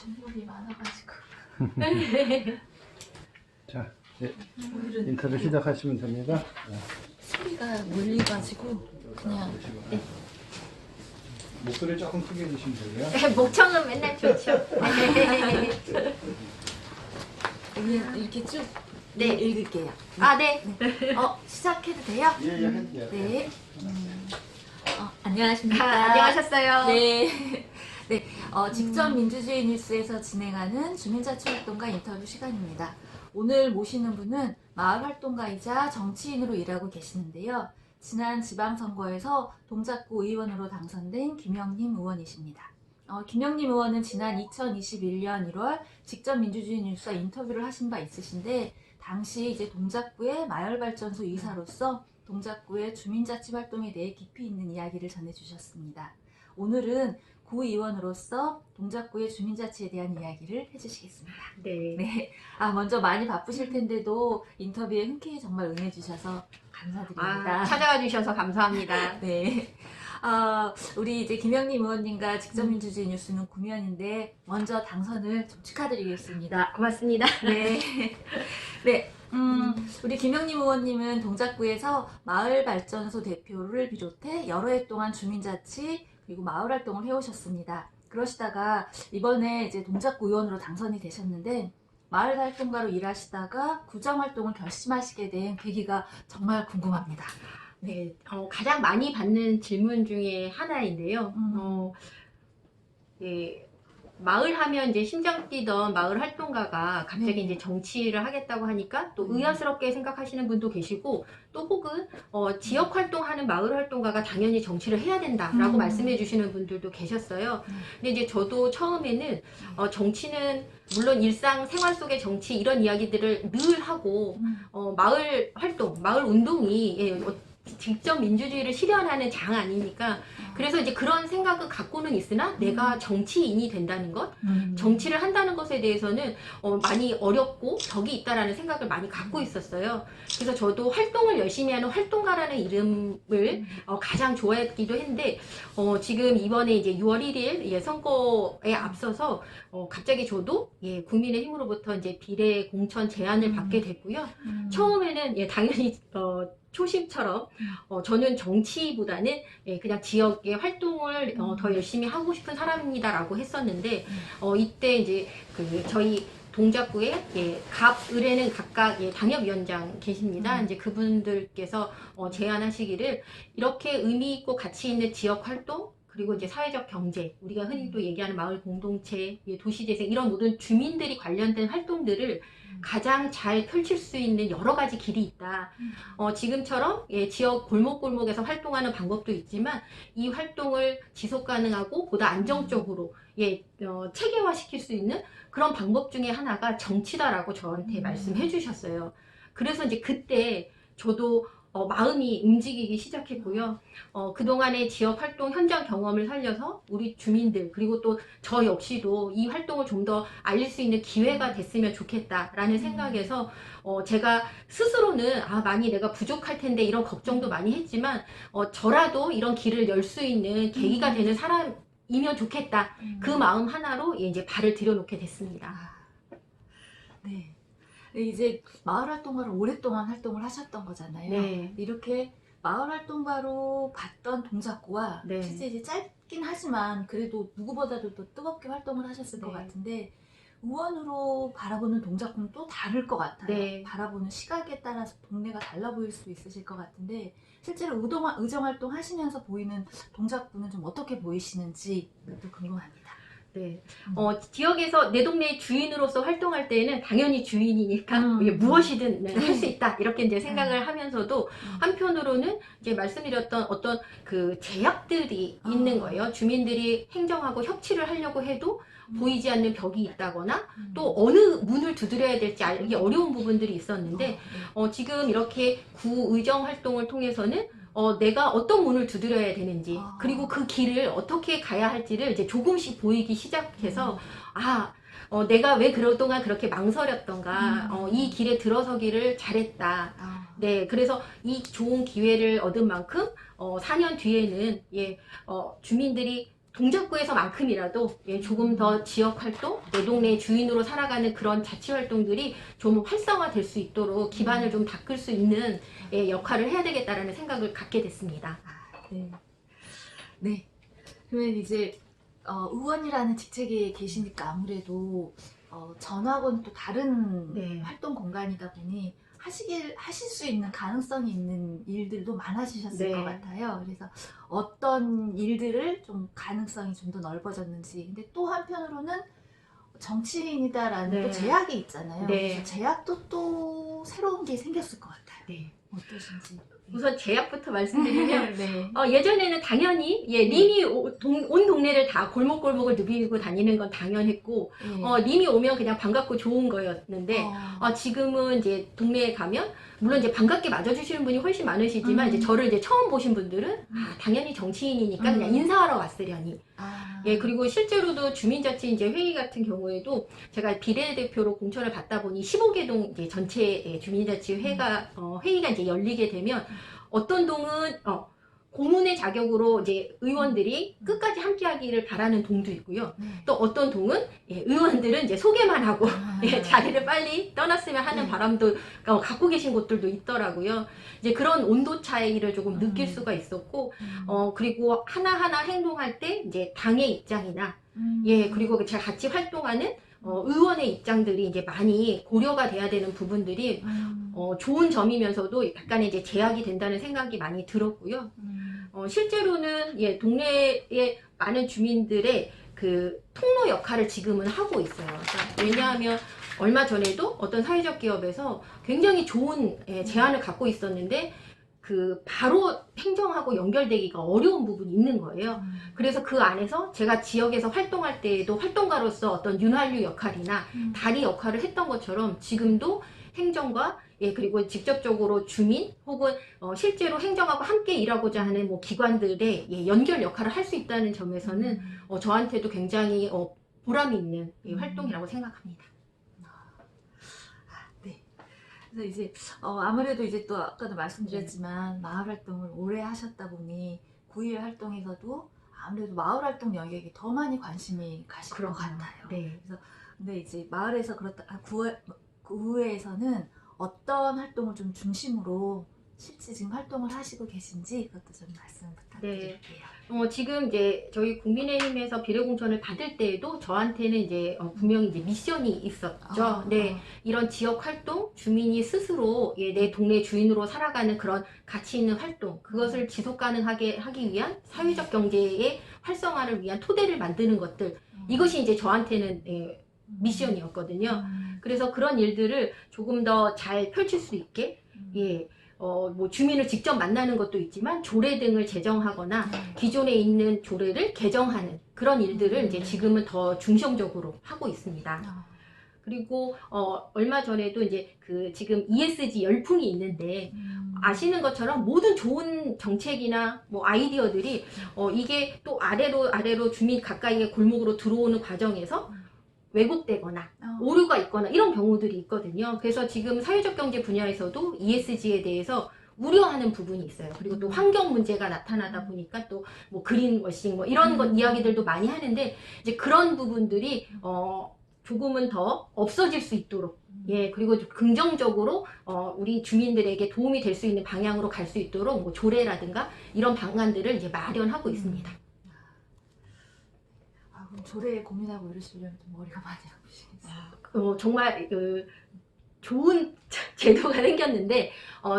질문이 많아가지고. 자, 인터뷰 시작하시면 됩니다. 소리가 몰려가지고 그냥. 네. 목소리 조금 크게 해주시면 되고요. 네, 목청은 맨날 좋죠. 이렇게 쭉 네. 읽을게요. 아, 네. 시작해도 돼요? 예, 예. 네. 안녕하십니까. 안녕하셨어요. 네. 네. 직접 민주주의 뉴스에서 진행하는 주민자치활동가 인터뷰 시간입니다. 오늘 모시는 분은 마을활동가이자 정치인으로 일하고 계시는데요. 지난 지방선거에서 동작구 의원으로 당선된 김영림 의원이십니다. 김영림 의원은 지난 2021년 1월 직접 민주주의 뉴스와 인터뷰를 하신 바 있으신데, 당시 이제 동작구의 마을발전소 이사로서 동작구의 주민자치 활동에 대해 깊이 있는 이야기를 전해주셨습니다. 오늘은 구의원으로서 동작구의 주민자치에 대한 이야기를 해주시겠습니다. 네. 네. 먼저 많이 바쁘실 텐데도 인터뷰에 흔쾌히 정말 응해주셔서 감사드립니다. 찾아와 주셔서 감사합니다. 네. 우리 이제 김영림 의원님과 직접 민주주의 뉴스는 구면인데, 먼저 당선을 좀 축하드리겠습니다. 고맙습니다. 네. 네. 우리 김영림 의원님은 동작구에서 마을발전소 대표를 비롯해 여러 해 동안 주민자치 그리고 마을활동을 해오셨습니다. 그러시다가 이번에 이제 동작구 의원으로 당선이 되셨는데, 마을활동가로 일하시다가 구정활동을 결심하시게 된 계기가 정말 궁금합니다. 네. 가장 많이 받는 질문 중에 하나인데요. 네. 마을 하면 이제 심장 뛰던 마을 활동가가 갑자기 이제 정치를 하겠다고 하니까 또 의아스럽게 생각하시는 분도 계시고, 또 혹은 지역 활동하는 마을 활동가가 당연히 정치를 해야 된다라고 말씀해 주시는 분들도 계셨어요. 근데 이제 저도 처음에는 정치는 물론 일상 생활 속의 정치 이런 이야기들을 늘 하고, 마을 활동, 마을 운동이 직접 민주주의를 실현하는 장 아닙니까? 그래서 이제 그런 생각을 갖고는 있으나 내가 정치인이 된다는 것, 정치를 한다는 것에 대해서는 많이 어렵고 벽이 있다라는 생각을 많이 갖고 있었어요. 그래서 저도 활동을 열심히 하는 활동가라는 이름을 가장 좋아했기도 했는데, 지금 이번에 이제 6월 1일 선거에 앞서서 갑자기 저도 국민의힘으로부터 이제 비례 공천 제안을 받게 됐고요. 처음에는 당연히 초심처럼 저는 정치보다는 그냥 지역의 활동을 더 열심히 하고 싶은 사람입니다라고 했었는데, 이때 이제 저희 동작구에 갑, 을에는 각각 당협위원장 계십니다. 이제 그분들께서 제안하시기를 이렇게 의미 있고 가치 있는 지역 활동, 그리고 이제 사회적 경제, 우리가 흔히 또 얘기하는 마을 공동체, 도시재생, 이런 모든 주민들이 관련된 활동들을 가장 잘 펼칠 수 있는 여러 가지 길이 있다. 지금처럼 지역 골목골목에서 활동하는 방법도 있지만, 이 활동을 지속 가능하고 보다 안정적으로 체계화시킬 수 있는 그런 방법 중에 하나가 정치다라고 저한테 말씀해 주셨어요. 그래서 이제 그때 저도 마음이 움직이기 시작했고요. 그동안의 지역 활동 현장 경험을 살려서 우리 주민들, 그리고 또 저 역시도 이 활동을 좀 더 알릴 수 있는 기회가 됐으면 좋겠다라는 생각에서 제가 스스로는 많이 내가 부족할 텐데 이런 걱정도 많이 했지만, 저라도 이런 길을 열 수 있는 계기가 되는 사람이면 좋겠다. 그 마음 하나로 이제 발을 들여놓게 됐습니다. 네. 이제 마을활동가로 오랫동안 활동을 하셨던 거잖아요. 네. 이렇게 마을활동가로 봤던 동작구와 네. 실제 이제 짧긴 하지만 그래도 누구보다도 더 뜨겁게 활동을 하셨을 것 같은데, 의원으로 바라보는 동작구는 또 다를 것 같아요. 네. 바라보는 시각에 따라서 동네가 달라 보일 수도 있으실 것 같은데, 실제로 의정활동 하시면서 보이는 동작구는 좀 어떻게 보이시는지 또 궁금합니다. 네. 지역에서 내 동네 주인으로서 활동할 때에는 당연히 주인이니까 무엇이든 할 수 있다. 이렇게 이제 생각을 하면서도, 한편으로는 이제 말씀드렸던 어떤 그 제약들이 있는 거예요. 주민들이 행정하고 협치를 하려고 해도 보이지 않는 벽이 있다거나, 또 어느 문을 두드려야 될지 알기 어려운 부분들이 있었는데, 지금 이렇게 구의정 활동을 통해서는 내가 어떤 문을 두드려야 되는지, 그리고 그 길을 어떻게 가야 할지를 이제 조금씩 보이기 시작해서, 내가 왜 그동안 그렇게 망설였던가, 이 길에 들어서기를 잘했다. 네, 그래서 이 좋은 기회를 얻은 만큼 4년 뒤에는 주민들이 동작구에서만큼이라도 조금 더 지역 활동, 내 동네 주인으로 살아가는 그런 자치 활동들이 좀 활성화될 수 있도록 기반을 좀 닦을 수 있는 역할을 해야 되겠다라는 생각을 갖게 됐습니다. 네. 네. 그러면 이제 의원이라는 직책에 계시니까 아무래도 전학은 또 다른 네. 활동 공간이다 보니 하실 수 있는 가능성이 있는 일들도 많아지셨을 네. 것 같아요. 그래서 어떤 일들을 좀 가능성이 좀 더 넓어졌는지. 근데 또 한편으로는 정치인이다라는 네. 또 제약이 있잖아요. 네. 그래서 제약도 또 새로운 게 생겼을 것 같아요. 네. 어떠신지. 우선 제약부터 말씀드리면 네. 예전에는 당연히 님이 온 동네를 다 골목골목을 누비고 다니는 건 당연했고 네. 님이 오면 그냥 반갑고 좋은 거였는데 지금은 이제 동네에 가면 물론 이제 반갑게 맞아주시는 분이 훨씬 많으시지만 이제 저를 이제 처음 보신 분들은 당연히 정치인이니까 그냥 인사하러 왔으려니 그리고 실제로도 주민자치 이제 회의 같은 경우에도 제가 비례대표로 공천을 받다 보니 15개 동 이제 전체 주민자치 회의가 이제 열리게 되면 어떤 동은 고문의 자격으로 이제 의원들이 끝까지 함께하기를 바라는 동도 있고요. 또 어떤 동은 의원들은 이제 소개만 하고 자리를 빨리 떠났으면 하는 바람도 갖고 계신 곳들도 있더라고요. 이제 그런 온도 차이를 조금 느낄 수가 있었고, 그리고 하나하나 행동할 때 이제 당의 입장이나, 그리고 제가 같이 활동하는 의원의 입장들이 이제 많이 고려가 돼야 되는 부분들이 좋은 점이면서도 약간의 이제 제약이 된다는 생각이 많이 들었고요. 실제로는 동네의 많은 주민들의 그 통로 역할을 지금은 하고 있어요. 왜냐하면 얼마 전에도 어떤 사회적 기업에서 굉장히 좋은 제안을 갖고 있었는데 그 바로 행정하고 연결되기가 어려운 부분이 있는 거예요. 그래서 그 안에서 제가 지역에서 활동할 때에도 활동가로서 어떤 윤활유 역할이나 다리 역할을 했던 것처럼 지금도 행정과 그리고 직접적으로 주민 혹은 실제로 행정하고 함께 일하고자 하는 뭐 기관들의 연결 역할을 할 수 있다는 점에서는 저한테도 굉장히 보람이 있는 활동이라고 생각합니다. 네. 그래서 이제 아무래도 이제 또 아까도 말씀드렸지만 마을 활동을 오래 하셨다 보니 구의회 활동에서도 아무래도 마을 활동 영역에 더 많이 관심이 가실 것 같아요. 네. 그래서 근데 이제 마을에서 그렇다 구의회에서는 어떤 활동을 좀 중심으로 실제 지금 활동을 하시고 계신지 그것도 좀 말씀 부탁드릴게요. 지금 이제 저희 국민의힘에서 비례공천을 받을 때에도 저한테는 이제 분명히 이제 미션이 있었죠. 이런 지역 활동, 주민이 스스로 내 동네 주인으로 살아가는 그런 가치 있는 활동, 그것을 지속 가능하게 하기 위한 사회적 경제의 활성화를 위한 토대를 만드는 것들, 이것이 이제 저한테는 미션이었거든요. 그래서 그런 일들을 조금 더 잘 펼칠 수 있게, 뭐 주민을 직접 만나는 것도 있지만 조례 등을 제정하거나 기존에 있는 조례를 개정하는 그런 일들을 이제 지금은 더 중점적으로 하고 있습니다. 그리고 얼마 전에도 이제 그 지금 ESG 열풍이 있는데 아시는 것처럼 모든 좋은 정책이나 뭐 아이디어들이 이게 또 아래로 주민 가까이의 골목으로 들어오는 과정에서 왜곡되거나 오류가 있거나 이런 경우들이 있거든요. 그래서 지금 사회적 경제 분야에서도 ESG에 대해서 우려하는 부분이 있어요. 그리고 또 환경 문제가 나타나다 보니까 또 뭐 그린워싱 뭐 이런 것 이야기들도 많이 하는데 이제 그런 부분들이 조금은 더 없어질 수 있도록 그리고 좀 긍정적으로 우리 주민들에게 도움이 될 수 있는 방향으로 갈 수 있도록 뭐 조례라든가 이런 방안들을 이제 마련하고 있습니다. 그럼 조례에 고민하고 이러시려면 좀 머리가 많이 아프시겠어요. 정말 좋은 제도가 생겼는데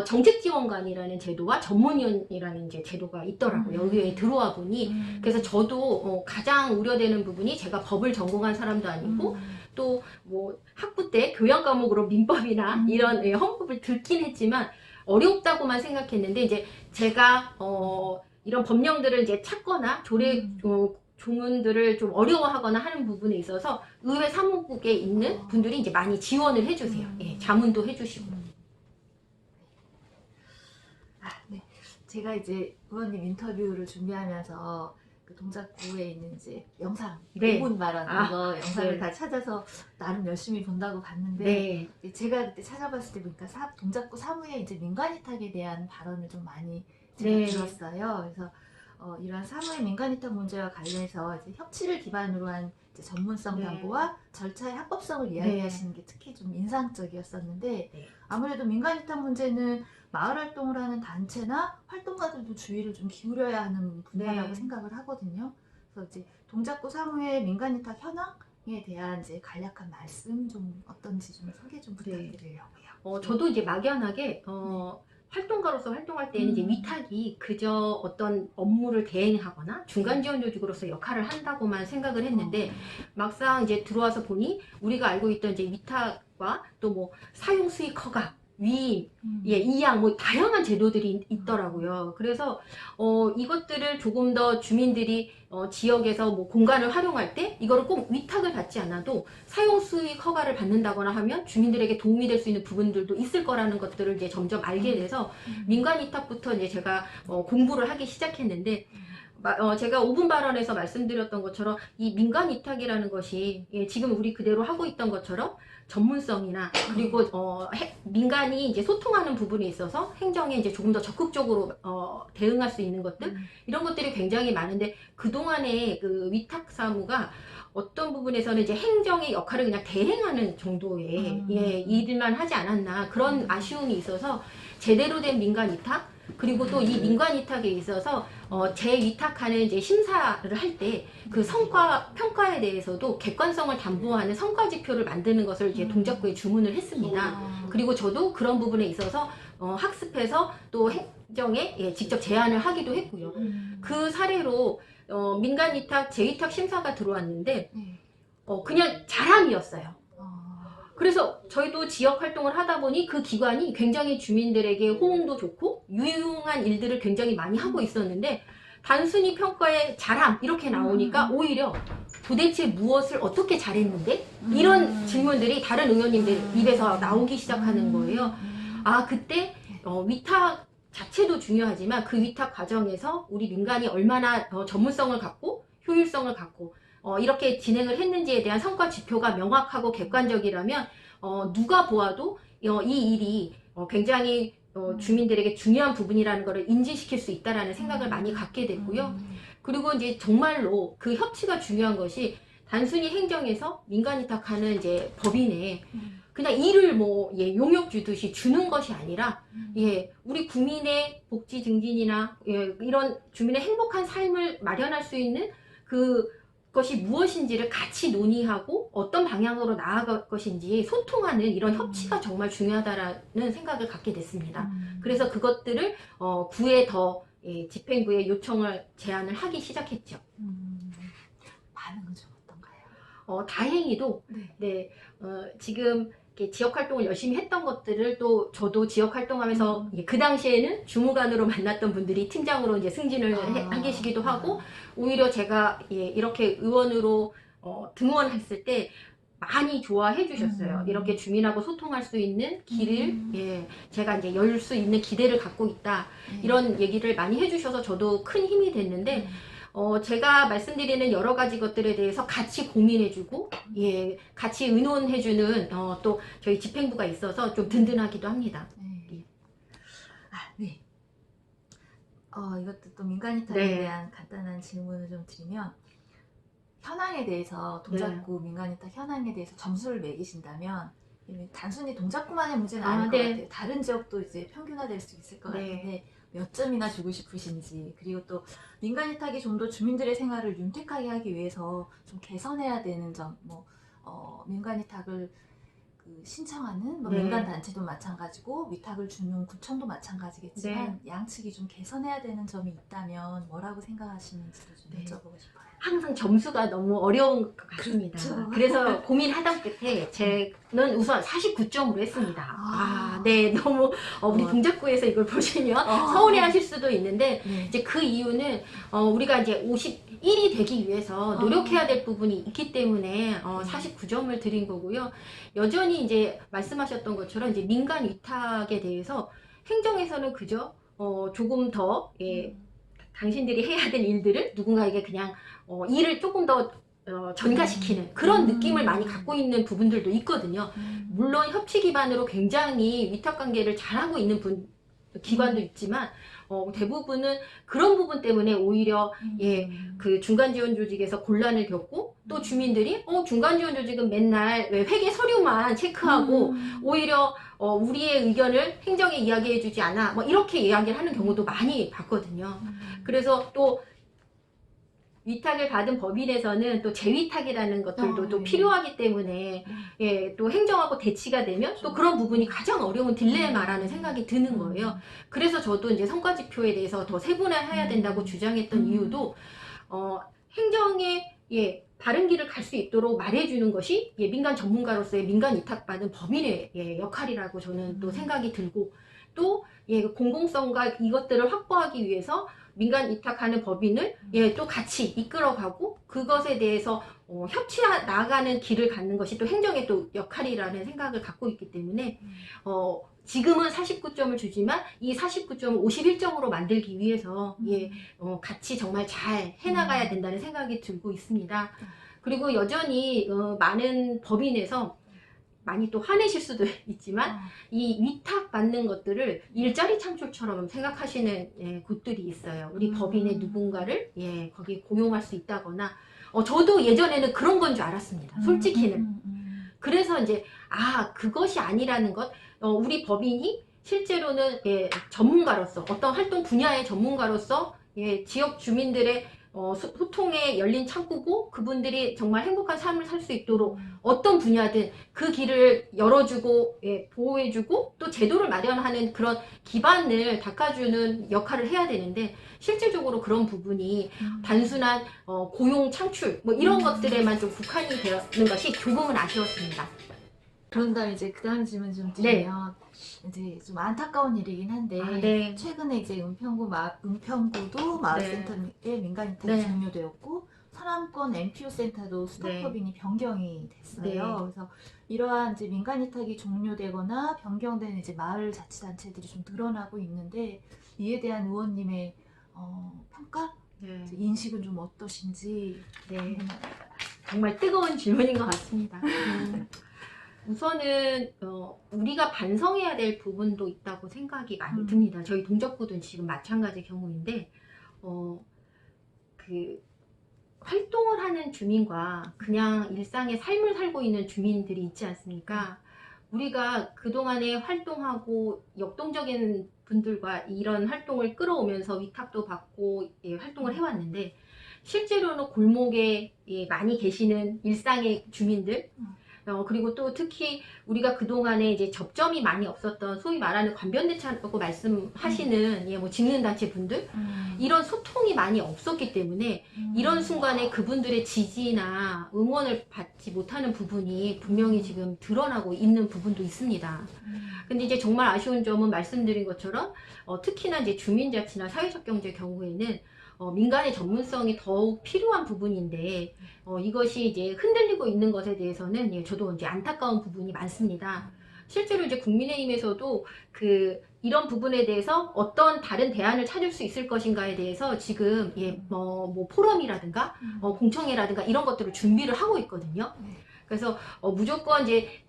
정책지원관이라는 제도와 전문위원이라는 이제 제도가 있더라고요. 의회에 들어와 보니 그래서 저도 가장 우려되는 부분이 제가 법을 전공한 사람도 아니고 또 뭐 학부 때 교양 과목으로 민법이나 이런 헌법을 듣긴 했지만 어렵다고만 생각했는데 이제 제가 이런 법령들을 이제 찾거나 조례 조문들을 좀 어려워하거나 하는 부분에 있어서 의회 사무국에 있는 분들이 이제 많이 지원을 해주세요. 자문도 해주시고. 네. 제가 이제 의원님 인터뷰를 준비하면서 그 동작구에 있는 이제 영상, 5분 발언 이거 영상을 다 찾아서 나름 열심히 본다고 봤는데 제가 그때 찾아봤을 때 보니까 동작구 사무에 이제 민간이탁에 대한 발언을 좀 많이 제가 들었어요. 그래서 이러한 사무의 민간위탁 문제와 관련해서 이제 협치를 기반으로 한 이제 전문성 네. 담보와 절차의 합법성을 이야기하시는 게 특히 좀 인상적이었었는데 네. 아무래도 민간위탁 문제는 마을 활동을 하는 단체나 활동가들도 주의를 좀 기울여야 하는 분야라고 네. 생각을 하거든요. 그래서 이제 동작구 사무의 민간위탁 현황에 대한 이제 간략한 말씀 좀 어떤지 좀 소개 좀 부탁드리려고요. 저도 이제 막연하게 활동가로서 활동할 때는 이제 음. 위탁이 그저 어떤 업무를 대행하거나 중간 지원 조직으로서 역할을 한다고만 생각을 했는데 막상 이제 들어와서 보니 우리가 알고 있던 이제 위탁과 또 뭐 사용 수익 허가, 위임, 이양 뭐 다양한 제도들이 있더라고요. 그래서 이것들을 조금 더 주민들이 지역에서 뭐 공간을 활용할 때 이거를 꼭 위탁을 받지 않아도 사용 수익 허가를 받는다거나 하면 주민들에게 도움이 될 수 있는 부분들도 있을 거라는 것들을 이제 점점 알게 돼서 민간 위탁부터 이제 제가 공부를 하기 시작했는데 제가 5분 발언에서 말씀드렸던 것처럼 이 민간 위탁이라는 것이 지금 우리 그대로 하고 있던 것처럼 전문성이나 그리고 민간이 이제 소통하는 부분에 있어서 행정에 이제 조금 더 적극적으로 대응할 수 있는 것들 이런 것들이 굉장히 많은데 그동안의 그 위탁 사무가 어떤 부분에서는 이제 행정의 역할을 그냥 대행하는 정도의 일만 하지 않았나 그런 아쉬움이 있어서 제대로 된 민간 위탁 그리고 또 이 민간 위탁에 있어서 재위탁하는 이제 심사를 할 때 그 성과 평가에 대해서도 객관성을 담보하는 성과 지표를 만드는 것을 이제 동작구에 주문을 했습니다. 그리고 저도 그런 부분에 있어서 학습해서 또 행정에 직접 제안을 하기도 했고요. 그 사례로 민간 위탁, 재위탁 심사가 들어왔는데 그냥 자랑이었어요. 그래서 저희도 지역 활동을 하다 보니 그 기관이 굉장히 주민들에게 호응도 좋고 유용한 일들을 굉장히 많이 하고 있었는데 단순히 평가에 자랑 이렇게 나오니까 오히려 도대체 무엇을 어떻게 잘했는데? 이런 질문들이 다른 의원님들 입에서 나오기 시작하는 거예요. 그때 위탁 자체도 중요하지만 그 위탁 과정에서 우리 민간이 얼마나 전문성을 갖고 효율성을 갖고 이렇게 진행을 했는지에 대한 성과 지표가 명확하고 객관적이라면 누가 보아도 이 일이 굉장히 주민들에게 중요한 부분이라는 것을 인지시킬 수 있다라는 생각을 많이 갖게 됐고요. 그리고 이제 정말로 그 협치가 중요한 것이 단순히 행정에서 민간 위탁하는 이제 법인에 그냥 일을 용역 주듯이 주는 것이 아니라 우리 국민의 복지 증진이나 이런 주민의 행복한 삶을 마련할 수 있는 그것이 무엇인지를 같이 논의하고 어떤 방향으로 나아갈 것인지 소통하는 이런 협치가 정말 중요하다라는 생각을 갖게 됐습니다. 그래서 그것들을 구에 더 집행부에 요청을 제안을 하기 시작했죠. 반응은 좀 어떤가요? 다행히도 지금 이렇게 지역 활동을 열심히 했던 것들을 또 저도 지역 활동하면서 그 당시에는 주무관으로 만났던 분들이 팀장으로 이제 승진을 하시기도 하고 오히려 제가 이렇게 의원으로 등원했을 때 많이 좋아해 주셨어요. 이렇게 주민하고 소통할 수 있는 길을 제가 이제 열 수 있는 기대를 갖고 있다. 이런 얘기를 많이 해주셔서 저도 큰 힘이 됐는데 제가 말씀드리는 여러 가지 것들에 대해서 같이 고민해주고, 같이 의논해주는 또 저희 집행부가 있어서 좀 든든하기도 합니다. 네. 이것도 또 민간위탁에 대한 간단한 질문을 좀 드리면, 현황에 대해서 동작구 민간위탁 현황에 대해서 점수를 매기신다면 단순히 동작구만의 문제는 아닐 것 같아요. 다른 지역도 이제 평균화될 수 있을 것 같은데 몇 점이나 주고 싶으신지, 그리고 또 민간위탁이 좀 더 주민들의 생활을 윤택하게 하기 위해서 좀 개선해야 되는 점, 민간위탁을 신청하는 민간단체도 마찬가지고 위탁을 주는 구청도 마찬가지겠지만 양측이 좀 개선해야 되는 점이 있다면 뭐라고 생각하시는지도 좀 여쭤보고 싶어요. 항상 점수가 너무 어려운 것 같습니다. 그렇죠. 그래서 고민하던 끝에 저는 우선 49점으로 했습니다. 너무 우리 동작구에서 이걸 보시면 서운해하실 수도 있는데 이제 그 이유는 우리가 이제 51이 되기 위해서 노력해야 될 부분이 있기 때문에 49점을 드린 거고요. 여전히 이제 말씀하셨던 것처럼 이제 민간 위탁에 대해서 행정에서는 그저 조금 더 당신들이 해야 될 일들을 누군가에게 그냥 일을 조금 더 전가시키는 그런 느낌을 많이 갖고 있는 부분들도 있거든요. 물론 협치 기반으로 굉장히 위탁관계를 잘하고 있는 기관도 있지만 대부분은 그런 부분 때문에 오히려 예, 그 중간지원 조직에서 곤란을 겪고 또 주민들이 중간지원 조직은 맨날 왜 회계 서류만 체크하고 오히려 우리의 의견을 행정에 이야기해주지 않아 뭐 이렇게 이야기를 하는 경우도 많이 봤거든요. 그래서 또 위탁을 받은 법인에서는 또 재위탁이라는 것들도 또 네. 필요하기 때문에 예, 또 행정하고 대치가 되면 또 그런 부분이 가장 어려운 딜레마라는 생각이 드는 거예요. 그래서 저도 이제 성과지표에 대해서 더 세분화해야 된다고 주장했던 이유도 행정의 예, 바른 길을 갈 수 있도록 말해주는 것이 예, 민간 전문가로서의 민간 위탁받은 법인의 예, 역할이라고 저는 또 생각이 들고 또 예, 공공성과 이것들을 확보하기 위해서 민간 위탁하는 법인을 예, 또 같이 이끌어가고 그것에 대해서 협치해 나가는 길을 갖는 것이 또 행정의 또 역할이라는 생각을 갖고 있기 때문에 지금은 49점을 주지만 이 49점을 51점으로 만들기 위해서 예, 같이 정말 잘 해나가야 된다는 생각이 들고 있습니다. 그리고 여전히 많은 법인에서 많이 또 화내실 수도 있지만 이 위탁 받는 것들을 일자리 창출처럼 생각하시는 예, 곳들이 있어요. 우리 법인의 누군가를 예, 거기 고용할 수 있다거나 저도 예전에는 그런 건 줄 알았습니다. 솔직히는. 그래서 이제 그것이 아니라는 것 우리 법인이 실제로는 예, 전문가로서 어떤 활동 분야의 전문가로서 예, 지역 주민들의 소통에 열린 창구고 그분들이 정말 행복한 삶을 살 수 있도록 어떤 분야든 그 길을 열어주고 예, 보호해주고 또 제도를 마련하는 그런 기반을 닦아주는 역할을 해야 되는데 실질적으로 그런 부분이 단순한 고용 창출 뭐 이런 것들에만 좀 국한이 되는 것이 조금은 아쉬웠습니다. 그런 다음에 이제 그 다음 질문 좀 드리면 이제 좀 안타까운 일이긴 한데 네. 최근에 이제 은평구도 마을센터의 민간 위탁이 네. 종료되었고 서남권 NPO 센터도 수탁법인이 변경이 됐어요. 네. 그래서 이러한 이제 민간 위탁이 종료되거나 변경된 이제 마을 자치단체들이 좀 늘어나고 있는데 이에 대한 의원님의 평가, 네. 인식은 좀 어떠신지. 네. 정말 뜨거운 질문인 것 같습니다. 우선은 우리가 반성해야 될 부분도 있다고 생각이 많이 듭니다. 저희 동작구도 지금 마찬가지 경우인데 그 활동을 하는 주민과 그냥 일상의 삶을 살고 있는 주민들이 있지 않습니까? 우리가 그동안에 활동하고 역동적인 분들과 이런 활동을 끌어오면서 위탁도 받고 예, 활동을 해왔는데 실제로는 골목에 예, 많이 계시는 일상의 주민들 그리고 또 특히 우리가 그동안에 이제 접점이 많이 없었던 소위 말하는 관변대차라고 말씀하시는 예, 뭐 직능단체 분들 이런 소통이 많이 없었기 때문에 이런 순간에 그분들의 지지나 응원을 받지 못하는 부분이 분명히 지금 드러나고 있는 부분도 있습니다. 근데 이제 정말 아쉬운 점은 말씀드린 것처럼 특히나 이제 주민자치나 사회적 경제 경우에는 민간의 전문성이 더욱 필요한 부분인데 이것이 이제 흔들리고 있는 것에 대해서는 예, 저도 이제 안타까운 부분이 많습니다. 실제로 이제 국민의힘에서도 이런 부분에 대해서 어떤 다른 대안을 찾을 수 있을 것인가에 대해서 지금 예, 뭐 포럼이라든가 공청회라든가 이런 것들을 준비를 하고 있거든요. 그래서 무조건 이제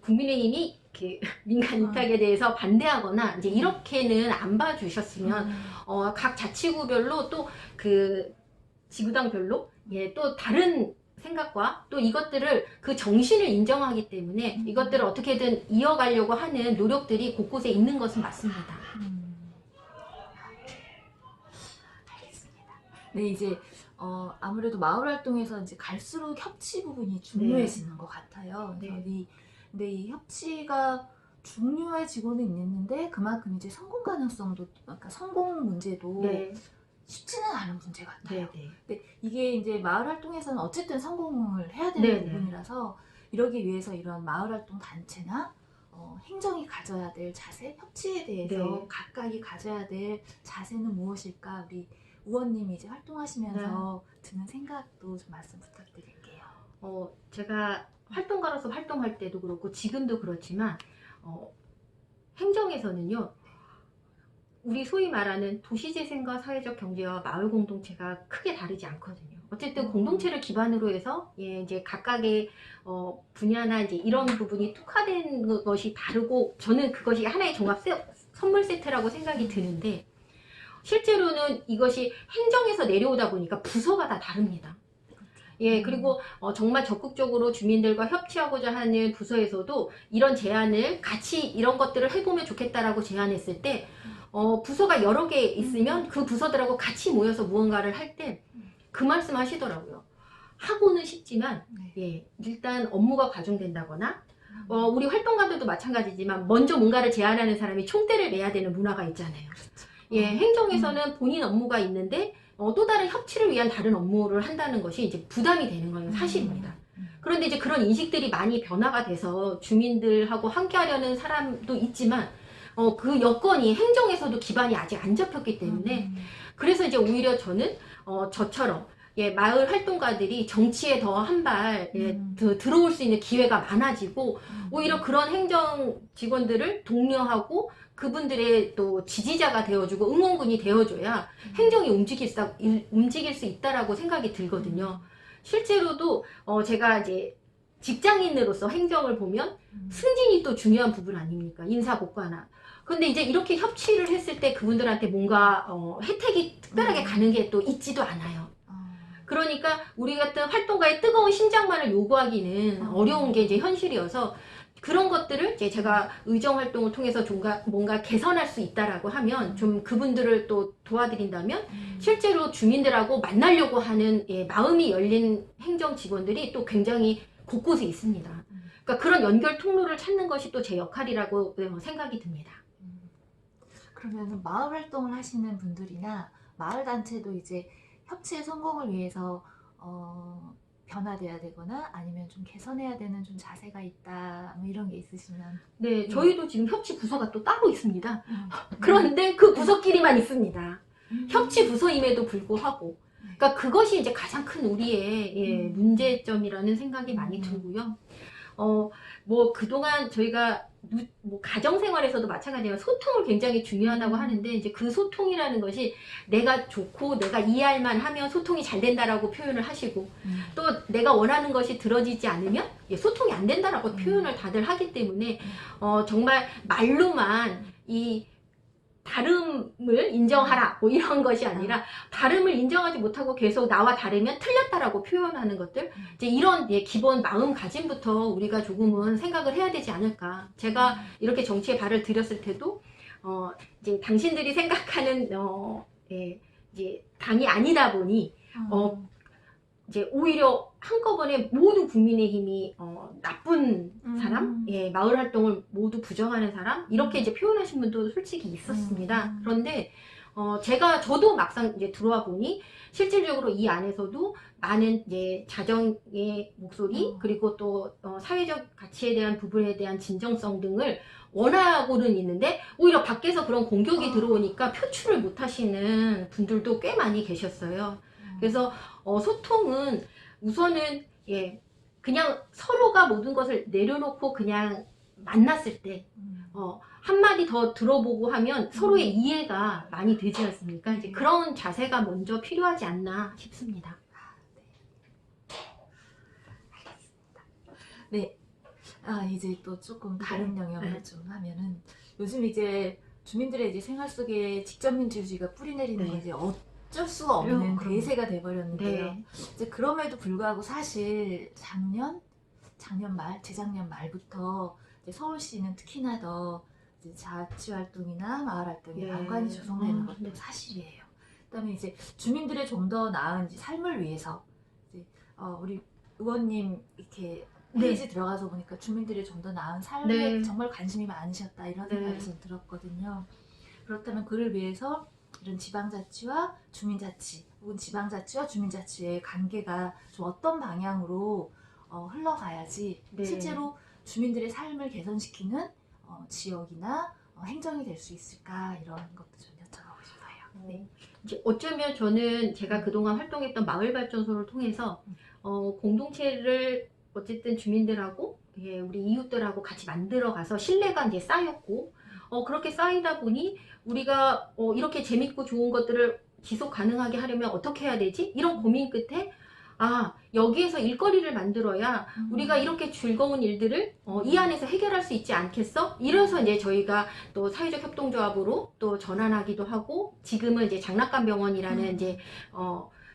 국민의힘이 민간 위탁에 대해서 반대하거나 이제 이렇게는 안 봐주셨으면 각 자치구별로 또 지구당별로 예, 또 다른 생각과 또 이것들을 그 정신을 인정하기 때문에 이것들을 어떻게든 이어가려고 하는 노력들이 곳곳에 있는 것은 맞습니다. 알겠습니다. 네, 이제 아무래도 마을 활동에서 이제 갈수록 협치 부분이 중요해지는 것 같아요. 네. 근데 이 협치가 중요해지고는 있는데 그만큼 이제 성공 가능성도, 그러니까 성공 문제도 네. 쉽지는 않은 문제 같아요. 네. 근데 이게 이제 마을 활동에서는 어쨌든 성공을 해야 되는 네. 부분이라서 이러기 위해서 이런 마을 활동 단체나 행정이 가져야 될 자세, 협치에 대해서 네. 각각이 가져야 될 자세는 무엇일까? 우리 의원님이 이제 활동하시면서 드는 생각도 좀 말씀 부탁드릴게요. 제가 활동가로서 활동할 때도 그렇고 지금도 그렇지만 행정에서는요. 우리 소위 말하는 도시재생과 사회적 경제와 마을 공동체가 크게 다르지 않거든요. 어쨌든 공동체를 기반으로 해서 예, 이제 각각의 분야나 이제 이런 부분이 특화된 것이 다르고 저는 그것이 하나의 종합 선물 세트라고 생각이 드는데 실제로는 이것이 행정에서 내려오다 보니까 부서가 다 다릅니다. 예, 그리고 정말 적극적으로 주민들과 협치하고자 하는 부서에서도 이런 제안을 같이 이런 것들을 해보면 좋겠다라고 제안했을 때 부서가 여러 개 있으면 그 부서들하고 같이 모여서 무언가를 할 때 그 말씀 하시더라고요. 하고는 싶지만 예, 일단 업무가 과중된다거나 우리 활동가들도 마찬가지지만 먼저 뭔가를 제안하는 사람이 총대를 매야 되는 문화가 있잖아요. 예, 행정에서는 본인 업무가 있는데 또 다른 협치를 위한 다른 업무를 한다는 것이 이제 부담이 되는 건 사실입니다. 그런데 이제 그런 인식들이 많이 변화가 돼서 주민들하고 함께 하려는 사람도 있지만 그 여건이 행정에서도 기반이 아직 안 잡혔기 때문에 그래서 이제 오히려 저는 저처럼 예, 마을 활동가들이 정치에 더 한 발 들어올 수 있는 기회가 많아지고 오히려 그런 행정 직원들을 독려하고 그분들의 또 지지자가 되어주고 응원군이 되어줘야 행정이 움직일 수 있다라고 생각이 들거든요. 실제로도 제가 이제 직장인으로서 행정을 보면 승진이 또 중요한 부분 아닙니까? 인사고과나. 근데 이제 이렇게 협치를 했을 때 그분들한테 뭔가 혜택이 특별하게 가는 게 또 있지도 않아요. 그러니까 우리 같은 활동가의 뜨거운 심장만을 요구하기는 어려운 게 이제 현실이어서 그런 것들을 이제 제가 의정 활동을 통해서 뭔가 개선할 수 있다라고 하면 좀 그분들을 또 도와드린다면 실제로 주민들하고 만나려고 하는 마음이 열린 행정 직원들이 또 굉장히 곳곳에 있습니다. 그러니까 그런 연결 통로를 찾는 것이 또 제 역할이라고 생각이 듭니다. 그러면 마을 활동을 하시는 분들이나 마을 단체도 이제 협치의 성공을 위해서 변화돼야 되거나 아니면 좀 개선해야 되는 좀 자세가 있다 뭐 이런 게 있으시면 네, 저희도 지금 협치 부서가 또 따로 있습니다. 그런데 그 부서끼리만 있습니다. 협치 부서임에도 불구하고 그러니까 그것이 이제 가장 큰 우리의 문제점이라는 생각이 많이 들고요. 뭐 그동안 저희가 뭐 가정생활에서도 마찬가지지만 소통을 굉장히 중요하다고 하는데 이제 그 소통이라는 것이 내가 좋고 내가 이해할 만하면 소통이 잘 된다라고 표현을 하시고 또 내가 원하는 것이 들어지지 않으면 소통이 안 된다라고 표현을 다들 하기 때문에 정말 말로만 이 다름을 인정하라 뭐 이런 것이 아니라 다름을 인정하지 못하고 계속 나와 다르면 틀렸다라고 표현하는 것들 이제 이런 기본 마음가짐부터 우리가 조금은 생각을 해야 되지 않을까. 제가 이렇게 정치에 발을 들였을 때도 이제 당신들이 생각하는 이제 당이 아니다 보니 이제 오히려 한꺼번에 모두 국민의힘이 나쁜 사람, 마을 활동을 모두 부정하는 사람 이렇게 이제 표현하신 분도 솔직히 있었습니다. 그런데 저도 막상 이제 들어와 보니 실질적으로 이 안에서도 많은 이제 자정의 목소리 그리고 또 사회적 가치에 대한 부분에 대한 진정성 등을 원하고는 있는데 오히려 밖에서 그런 공격이 들어오니까 표출을 못 하시는 분들도 꽤 많이 계셨어요. 그래서 소통은 우선은 그냥 서로가 모든 것을 내려놓고 그냥 만났을 때 한마디 더 들어보고 하면 서로의 이해가 많이 되지 않습니까? 이제 그런 자세가 먼저 필요하지 않나 싶습니다. 네. 이제 또 조금 다른 영역을 좀 하면은 요즘 이제 주민들의 이제 생활 속에 직접 민주주의가 뿌리내리는 게 이제 어쩔 수가 없는 대세가 돼버렸는데요. 이제 그럼에도 불구하고 사실 재작년 말부터 이제 서울시는 특히나 더 이제 자치활동이나 마을활동에 방관이 조성되는 것도 사실이에요. 그다음에 이제 주민들의 좀 더 나은 삶을 위해서 이제 우리 의원님 이렇게 페이지 들어가서 보니까 주민들이 좀 더 나은 삶에 정말 관심이 많으셨다 이런 생각이 좀 들었거든요. 그렇다면 그를 위해서 이런 지방자치와 주민자치 혹은 지방자치와 주민자치의 관계가 좀 어떤 방향으로 흘러가야지 실제로 주민들의 삶을 개선시키는 지역이나 행정이 될 수 있을까 이런 것도 좀 여쭤보고 싶어요. 네. 이제 어쩌면 저는 제가 그동안 활동했던 마을발전소를 통해서 공동체를 어쨌든 주민들하고 우리 이웃들하고 같이 만들어가서 신뢰가 이제 쌓였고 그렇게 쌓이다 보니 우리가 이렇게 재밌고 좋은 것들을 지속 가능하게 하려면 어떻게 해야 되지? 이런 고민 끝에 여기에서 일거리를 만들어야 우리가 이렇게 즐거운 일들을 이 안에서 해결할 수 있지 않겠어? 이래서 이제 저희가 또 사회적 협동조합으로 또 전환하기도 하고, 지금은 이제 장난감 병원이라는 이제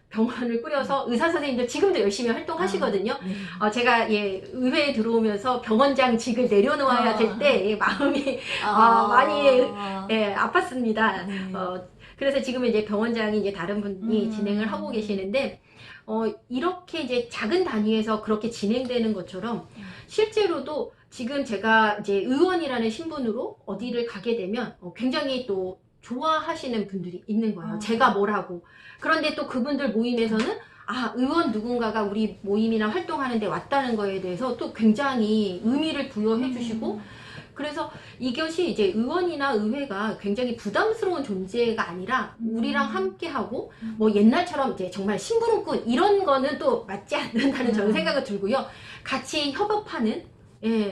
병원을 꾸려서 의사 선생님들 지금도 열심히 활동하시거든요. 네. 제가 의회에 들어오면서 병원장직을 내려놓아야 될 때 마음이 많이 아팠습니다. 네. 그래서 지금은 이제 병원장이 이제 다른 분이 진행을 하고 계시는데, 이렇게 이제 작은 단위에서 그렇게 진행되는 것처럼 실제로도 지금 제가 이제 의원이라는 신분으로 어디를 가게 되면 굉장히 또 좋아하시는 분들이 있는 거예요. 제가 뭐라고. 그런데 또 그분들 모임에서는 의원 누군가가 우리 모임이나 활동하는데 왔다는 거에 대해서 또 굉장히 의미를 부여해 주시고, 그래서 이것이 이제 의원이나 의회가 굉장히 부담스러운 존재가 아니라 우리랑 함께하고, 뭐 옛날처럼 이제 정말 심부름꾼 이런 거는 또 맞지 않는다는 저는 생각이 들고요. 같이 협업하는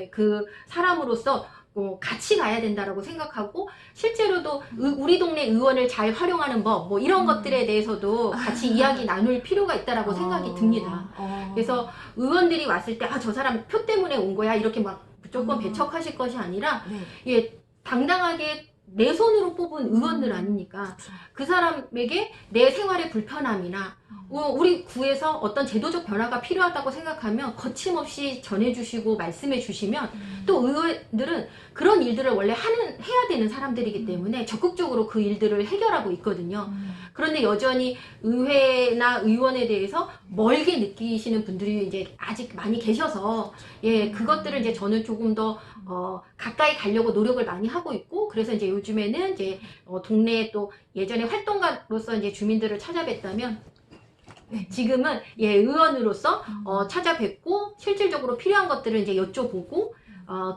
그 사람으로서 같이 가야 된다라고 생각하고, 실제로도 우리 동네 의원을 잘 활용하는 법, 뭐 이런 것들에 대해서도 같이 이야기 나눌 필요가 있다라고 생각이 듭니다. 그래서 의원들이 왔을 때 저 사람 표 때문에 온 거야 이렇게 막 무조건 배척하실 것이 아니라 당당하게 내 손으로 뽑은 의원들 아닙니까? 그 사람에게 내 생활의 불편함이나 우리 구에서 어떤 제도적 변화가 필요하다고 생각하면 거침없이 전해주시고 말씀해 주시면, 또 의원들은 그런 일들을 원래 해야 되는 사람들이기 때문에 적극적으로 그 일들을 해결하고 있거든요. 그런데 여전히 의회나 의원에 대해서 멀게 느끼시는 분들이 이제 아직 많이 계셔서 그것들을 이제 저는 조금 더 가까이 가려고 노력을 많이 하고 있고, 그래서 이제 요즘에는 이제 동네에 또 예전에 활동가로서 이제 주민들을 찾아뵀다면 지금은 의원으로서 찾아뵙고 실질적으로 필요한 것들을 이제 여쭤보고,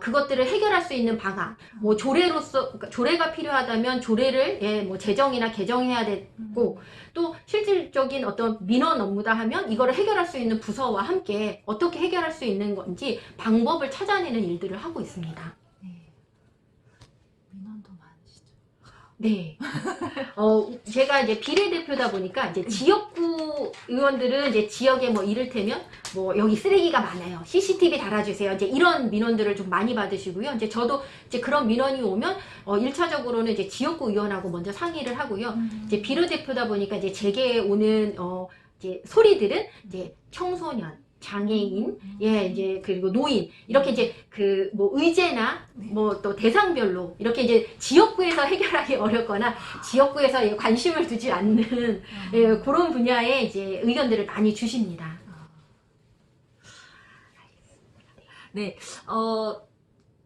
그것들을 해결할 수 있는 방안, 뭐 그러니까 조례가 필요하다면 조례를 뭐 제정이나 개정해야 되고, 또 실질적인 어떤 민원 업무다 하면 이거를 해결할 수 있는 부서와 함께 어떻게 해결할 수 있는 건지 방법을 찾아내는 일들을 하고 있습니다. 민원도 많으시죠? 네. 제가 이제 비례대표다 보니까 이제 지역구 의원들은 이제 지역에 뭐 이를테면 뭐 여기 쓰레기가 많아요. CCTV 달아주세요. 이제 이런 민원들을 좀 많이 받으시고요. 이제 저도 이제 그런 민원이 오면 1차적으로는 이제 지역구 의원하고 먼저 상의를 하고요. 이제 비례대표다 보니까 이제 제게 오는 이제 소리들은 이제 청소년, 장애인, 이제 그리고 노인, 이렇게 이제 그 뭐 의제나 뭐 또 대상별로 이렇게 이제 지역구에서 해결하기 어렵거나 지역구에서 관심을 두지 않는 그런 분야의 이제 의견들을 많이 주십니다. 네,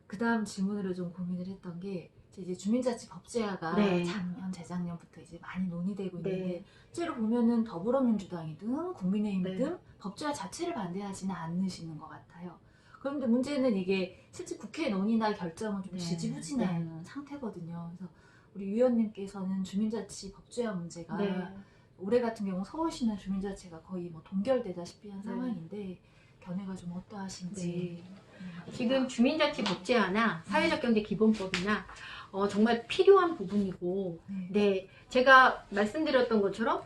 그 다음 질문으로 좀 고민을 했던 게, 이제 주민자치법제화가 작년, 재작년부터 이제 많이 논의되고 있는데, 실제로 보면은 더불어민주당이든 국민의힘이든 법제화 자체를 반대하지는 않으시는 것 같아요. 그런데 문제는 이게 실제 국회 논의나 결정은 좀 지지부진한 상태거든요. 그래서 우리 위원님께서는 주민자치 법제화 문제가 올해 같은 경우 서울시는 주민자치가 거의 뭐 동결되다시피 한 상황인데, 견해가 좀 어떠하신지. 지금 주민자치 법제화나 사회적 경제 기본법이나 정말 필요한 부분이고, 제가 말씀드렸던 것처럼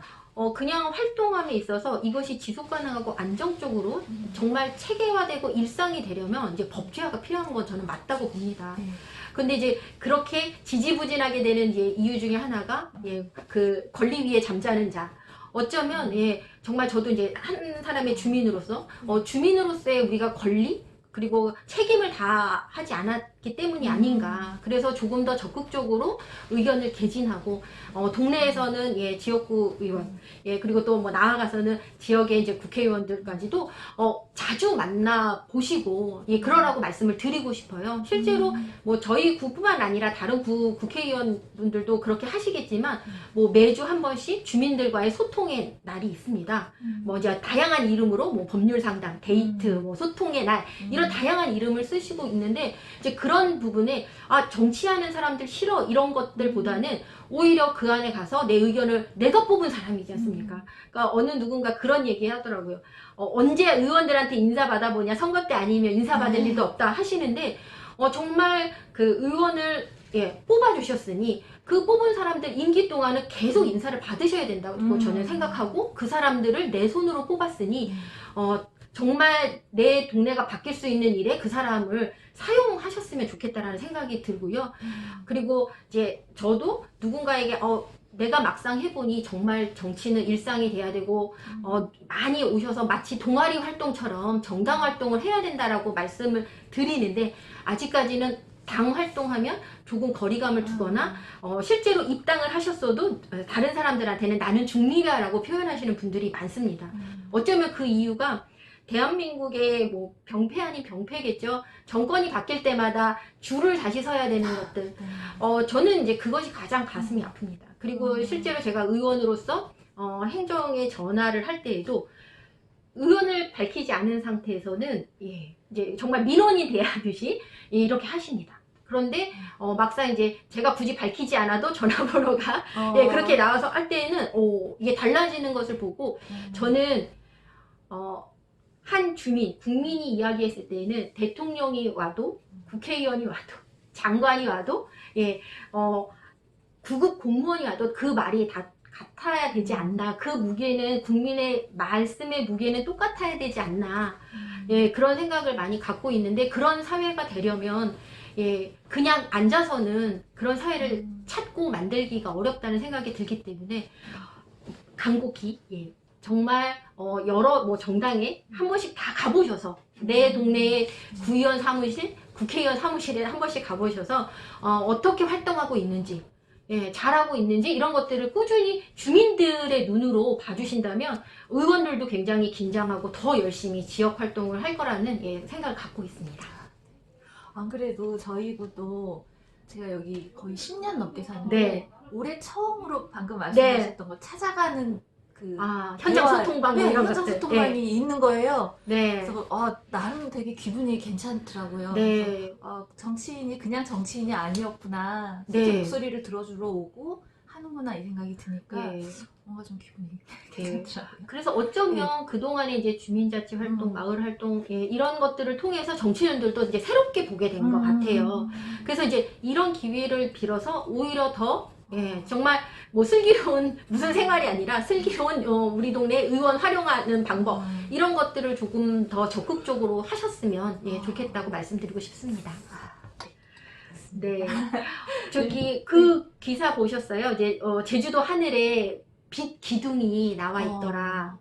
그냥 활동함에 있어서 이것이 지속 가능하고 안정적으로 정말 체계화되고 일상이 되려면 이제 법제화가 필요한 건 저는 맞다고 봅니다. 근데 이제 그렇게 지지부진하게 되는 이제 이유 중에 하나가 그 권리 위에 잠자는 자. 어쩌면 정말 저도 이제 한 사람의 주민으로서 주민으로서의 우리가 권리 그리고 책임을 다 하지 않았기 때문이 아닌가. 그래서 조금 더 적극적으로 의견을 개진하고 동네에서는 지역구 의원 그리고 또 뭐 나아가서는 지역의 이제 국회의원들까지도 자주 만나 보시고 그러라고 말씀을 드리고 싶어요. 실제로 뭐 저희 구뿐만 아니라 다른 구 국회의원분들도 그렇게 하시겠지만 뭐 매주 한 번씩 주민들과의 소통의 날이 있습니다. 뭐 이제 다양한 이름으로 뭐 법률 상담, 데이트, 뭐 소통의 날 이런 다양한 이름을 쓰시고 있는데, 이제 그런 부분에 정치하는 사람들 싫어 이런 것들보다는 오히려 그 안에 가서 내 의견을 내가 뽑은 사람이지 않습니까? 그러니까 어느 누군가 그런 얘기 하더라고요. 언제 의원들한테 인사 받아보냐, 선거 때 아니면 인사 받을 일도 없다 하시는데 정말 그 의원을 뽑아주셨으니 그 뽑은 사람들 임기 동안은 계속 인사를 받으셔야 된다고 저는 생각하고, 그 사람들을 내 손으로 뽑았으니 정말 내 동네가 바뀔 수 있는 일에 그 사람을 사용하셨으면 좋겠다라는 생각이 들고요. 그리고 이제 저도 누군가에게 내가 막상 해보니 정말 정치는 일상이 돼야 되고 많이 오셔서 마치 동아리 활동처럼 정당 활동을 해야 된다라고 말씀을 드리는데, 아직까지는 당 활동하면 조금 거리감을 두거나 실제로 입당을 하셨어도 다른 사람들한테는 나는 중립이야라고 표현하시는 분들이 많습니다. 어쩌면 그 이유가 대한민국의 뭐 병폐 아닌 병폐겠죠. 정권이 바뀔 때마다 줄을 다시 서야 되는 것들. 저는 이제 그것이 가장 가슴이 아픕니다. 그리고 실제로 제가 의원으로서 행정에 전화를 할 때에도 의원을 밝히지 않은 상태에서는 이제 정말 민원이 대하듯이 이렇게 하십니다. 그런데 막상 이제 제가 굳이 밝히지 않아도 전화번호가 그렇게 나와서 할 때에는 이게 달라지는 것을 보고, 저는 한 주민, 국민이 이야기했을 때에는 대통령이 와도, 국회의원이 와도, 장관이 와도, 구급 공무원이 와도 그 말이 다 같아야 되지 않나. 그 무게는, 국민의 말씀의 무게는 똑같아야 되지 않나. 그런 생각을 많이 갖고 있는데, 그런 사회가 되려면 그냥 앉아서는 그런 사회를 찾고 만들기가 어렵다는 생각이 들기 때문에 간곡히 정말 여러 정당에 한 번씩 다 가보셔서, 내 동네의 구의원 사무실, 국회의원 사무실에 한 번씩 가보셔서 어떻게 활동하고 있는지, 잘하고 있는지, 이런 것들을 꾸준히 주민들의 눈으로 봐주신다면 의원들도 굉장히 긴장하고 더 열심히 지역 활동을 할 거라는 생각을 갖고 있습니다. 안 그래도 저희 곳도 제가 여기 거의 10년 넘게 사는데 올해 처음으로 방금 말씀하셨던 거 찾아가는 그 현장 소통방 이런 현장 것들. 소통방이 있는 거예요. 네. 그래서 나름 되게 기분이 괜찮더라고요. 네. 그래서, 정치인이 그냥 정치인이 아니었구나. 네. 진짜 목소리를 들어주러 오고 하는구나, 이 생각이 드니까 네. 뭔가 좀 기분이 괜찮더라고요. 그래서 어쩌면 그동안에 이제 주민자치 활동, 마을 활동, 이런 것들을 통해서 정치인들도 이제 새롭게 보게 된 것 같아요. 그래서 이제 이런 기회를 빌어서 오히려 더 정말 뭐 슬기로운 무슨 생활이 아니라 슬기로운 우리 동네 의원 활용하는 방법, 이런 것들을 조금 더 적극적으로 하셨으면 좋겠다고 말씀드리고 싶습니다. 네. 저기 그 기사 보셨어요? 이제 제주도 하늘에 빛 기둥이 나와 있더라.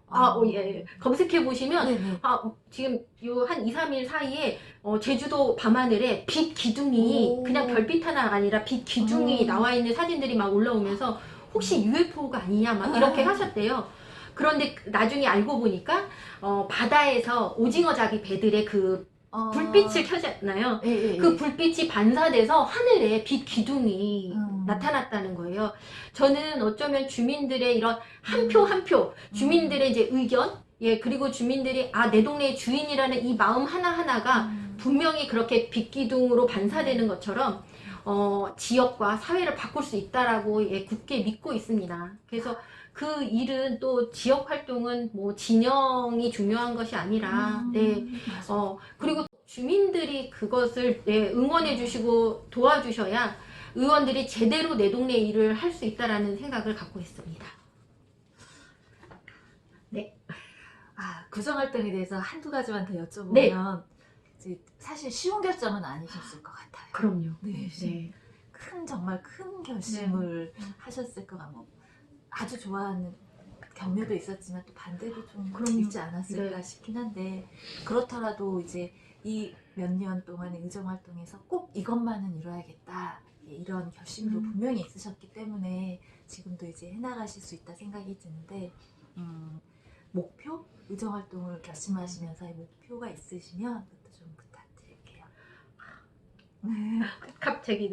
검색해 보시면 지금 요 한 2, 3일 사이에 제주도 밤하늘에 빛 기둥이 그냥 별빛 하나 아니라 빛 기둥이 나와 있는 사진들이 막 올라오면서 혹시 UFO가 아니냐 막 이렇게 하셨대요. 그런데 나중에 알고 보니까 바다에서 오징어 잡이 배들의 그 불빛을 켜잖아요. 그 불빛이 반사돼서 하늘에 빛 기둥이 나타났다는 거예요. 저는 어쩌면 주민들의 이런 한 표 한 표, 주민들의 이제 의견, 그리고 주민들이 내 동네의 주인이라는 이 마음 하나하나가 분명히 그렇게 빛 기둥으로 반사되는 것처럼 지역과 사회를 바꿀 수 있다라고 굳게 믿고 있습니다. 그래서 그 일은 또 지역 활동은 뭐 진영이 중요한 것이 아니라 그리고 주민들이 그것을 응원해 주시고 도와주셔야 의원들이 제대로 내 동네 일을 할 수 있다라는 생각을 갖고 있습니다. 네. 구정활동에 대해서 한두 가지만 더 여쭤보면 이제 사실 쉬운 결정은 아니셨을 것 같아요. 그럼요. 정말 큰 결심을 하셨을 것 같고, 아주 좋아하는 격려도 있었지만 또 반대도 좀 있지 않았을까 싶긴 한데, 그렇더라도 이제 이 몇 년 동안의 의정활동에서 꼭 이것만은 이뤄야겠다, 이런 결심도 분명히 있으셨기 때문에 지금도 이제 해나가실 수 있다 생각이 드는데, 목표? 의정활동을 결심하시면서의 목표가 있으시면 그것도 좀 부탁드릴게요. 갑자기